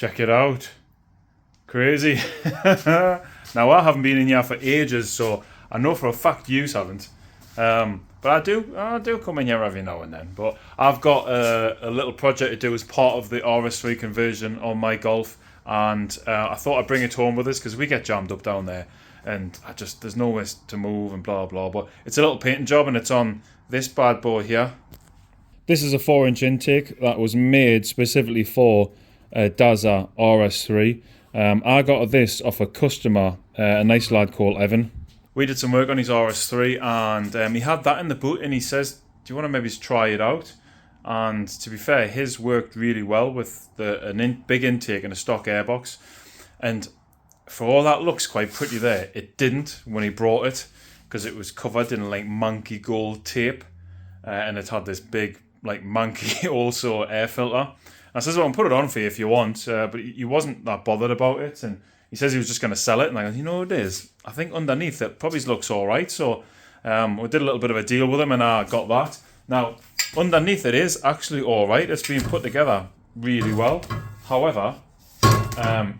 Check it out. Crazy. Now, I haven't been in here for ages, so I know for a fact you haven't. But I do come in here every now and then. But I've got a little project to do as part of the RS3 conversion on my Golf, and I thought I'd bring it home with us because we get jammed up down there, and there's nowhere to move and blah blah. But it's a little painting job, and it's on this bad boy here. This is a 4-inch intake that was made specifically for DAZA RS3. I got this off a customer, a nice lad called Evan. We did some work on his RS3, and he had that in the boot, and he says, do you want to maybe try it out? And to be fair, his worked really well with big intake and a stock airbox. And for all that looks quite pretty there, it didn't when he brought it, because it was covered in like manky gold tape, and it had this big like manky also air filter. I says, well, I'll put it on for you if you want, but he wasn't that bothered about it, and he says he was just going to sell it, and I go, you know what it is? I think underneath it probably looks all right, so we did a little bit of a deal with him, and I got that. Now, underneath it is actually all right. It's been put together really well. However,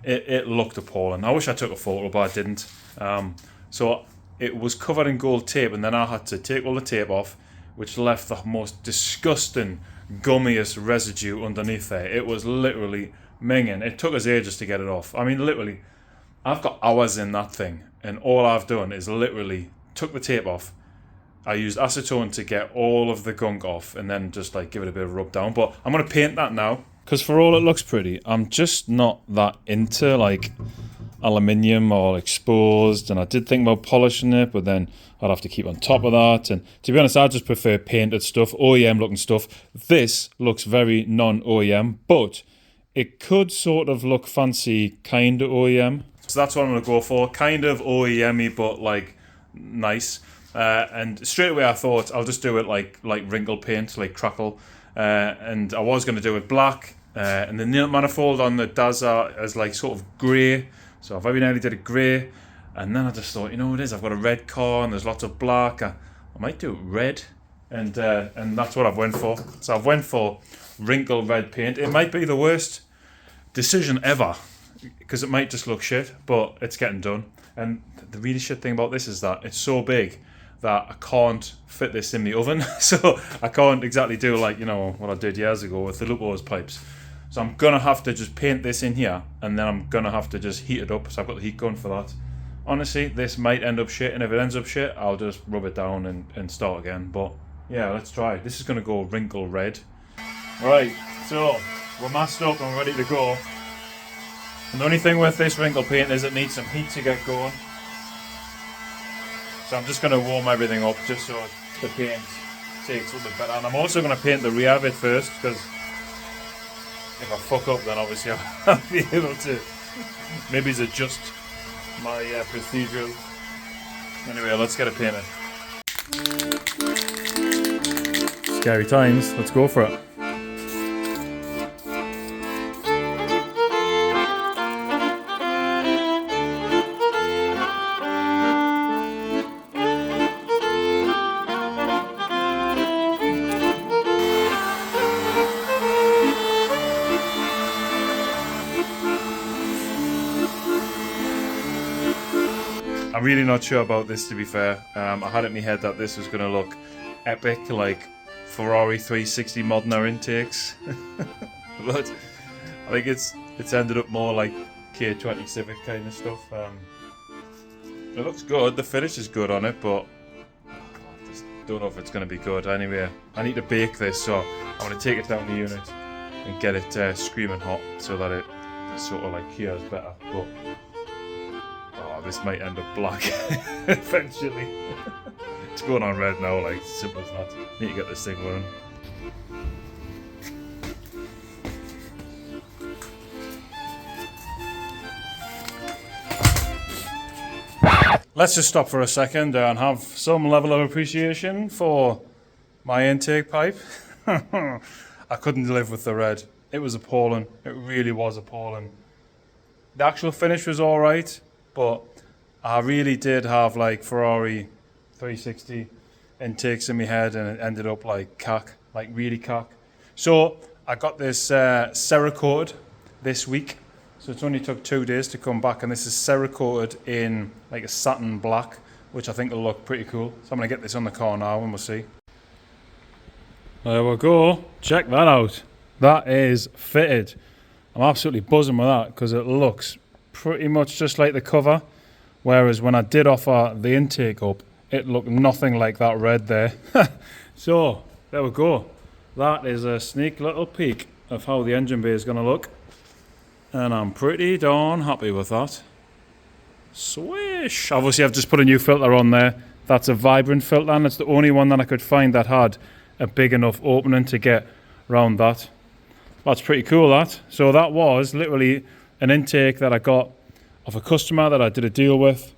it looked appalling. I wish I took a photo, but I didn't. So it was covered in gold tape, and then I had to take all the tape off, which left the most disgusting, gummiest residue underneath there. It was literally minging. It took us ages to get it off. I mean, literally, I've got hours in that thing, and all I've done is literally took the tape off. I used acetone to get all of the gunk off, and then just like give it a bit of a rub down. But I'm going to paint that now, because for all it looks pretty, I'm just not that into like aluminium or exposed, and I did think about polishing it, but then I'd have to keep on top of that, and to be honest, I just prefer painted stuff, OEM looking stuff. This looks very non-OEM, but it could sort of look fancy kind of OEM, so that's what I'm going to go for, kind of OEM-y, but like nice. And straight away I thought I'll just do it like wrinkle paint, like crackle, and I was going to do it black, and the nail manifold on the DAZA is like sort of grey, so I very nearly did it grey, and then I just thought, you know what it is, I've got a red car and there's lots of black, I might do it red, and that's what I've went for. So I've went for wrinkle red paint. It might be the worst decision ever, because it might just look shit, but it's getting done. And the really shit thing about this is that it's so big that I can't fit this in the oven, so I can't exactly do like, you know, what I did years ago with the Lupos pipes. So I'm gonna have to just paint this in here, and then I'm gonna have to just heat it up, so I've got the heat gun for that. Honestly, this might end up shit, and if it ends up shit, I'll just rub it down and start again. But yeah, let's try. This is gonna go wrinkle red. Right, so we're masked up and ready to go. And the only thing with this wrinkle paint is it needs some heat to get going. So I'm just going to warm everything up just so the paint takes a little bit better. And I'm also going to paint the rear bit first, because if I fuck up, then obviously I'll be able to maybe adjust my procedure. Anyway, let's get it painted. Scary times, let's go for it. I'm really not sure about this, to be fair. I had it in my head that this was going to look epic, like Ferrari 360 Modena intakes. But I think it's ended up more like K20 Civic kind of stuff. It looks good, the finish is good on it, but I just don't know if it's going to be good. Anyway, I need to bake this, so I'm going to take it down the unit and get it screaming hot so that it sort of like cures better. But this might end up black eventually. It's going on red now, like simple as that. Need to get this thing running. Let's just stop for a second and have some level of appreciation for my intake pipe. I couldn't live with the red. It was appalling. It really was appalling. The actual finish was alright, but I really did have like Ferrari 360 intakes in my head, and it ended up like cack, like really cack. So I got this Cerakote this week, So it's only took 2 days to come back, and this is Cerakoted in like a satin black, which I think will look pretty cool. So I'm going to get this on the car now and we'll see. There we go. Check that out. That is fitted. I'm absolutely buzzing with that because it looks pretty much just like the cover. Whereas when I did offer the intake up, it looked nothing like that red there. So there we go. That is a sneak little peek of how the engine bay is going to look. And I'm pretty darn happy with that. Swish! Obviously I've just put a new filter on there. That's a Vibrant filter, and it's the only one that I could find that had a big enough opening to get around that. That's pretty cool, that. So that was literally an intake that I got of a customer that I did a deal with,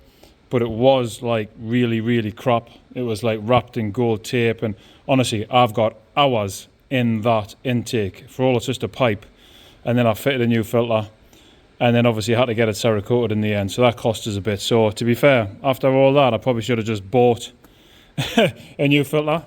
but it was like really, really crap. It was like wrapped in gold tape, and honestly, I've got hours in that intake for all it's just a pipe. And then I fitted a new filter, and then obviously I had to get it Cerakoted in the end, so that cost us a bit. So to be fair, after all that, I probably should have just bought a new filter.